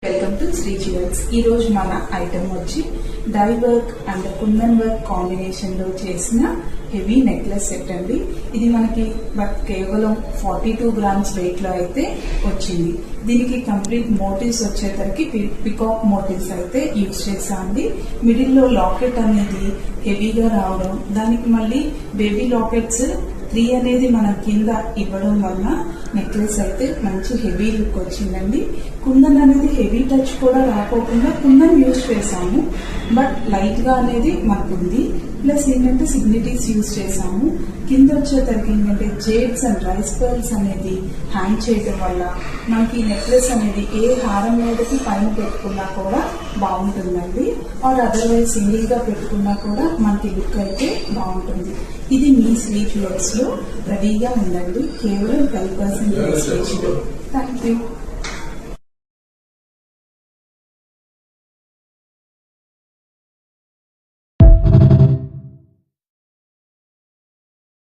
Welcome to Shri jewels. ఈ రోజు మన ఐటమ్ వచ్చి dye work and Kundan work combination లో చేసిన హెవీ నెక్లెస్ సెట్ అండి. ఇది మనకి కేవలం 42 గ్రామ్స్ వెయిట్ లో అయితే వచ్చింది. దీనికి కంప్లీట్ మోటివ్స్ వచ్చేసరికి పికాక్ మోటివ్స్ అయితే యూజ్ చేసామండి. మిడిల్ లో లాకెట్ అనేది హెవీగా రావడం, దానికి మళ్ళీ బేబీ లాకెట్స్ 3 అనేది మన కింద ఇవ్వడం వల్ల నెక్లెస్ అయితే మంచి హెవీ లుక్ వచ్చిందండి. కుందన్ అనేది హెవీ టచ్ కూడా రాకోకుండా కుందన్ యూజ్ చేసాము, బట్ లైట్ గా అనేది మనకుంది. ప్లస్ ఏంటంటే సిగ్నిటీస్ యూజ్ చేసాము. కింద వచ్చేసరికి ఏంటంటే జేడ్స్ అండ్ రైస్ పర్ల్స్ అనేది హ్యాంగ్ చేయడం వల్ల మనకి నెక్లెస్ అనేది ఏ హారం మీదకి పైన పెట్టుకున్నా కూడా బాగుంటుందండి. ఆర్ అదర్వైజ్ సింగిల్ గా పెట్టుకున్నా కూడా మనకి లుక్ అయితే బాగుంటుంది. ఇది మీ శ్రీ జ్యువెల్స్ లో రెడీగా ఉందండి. కేవలం 12% థ్యాంక్ యూ.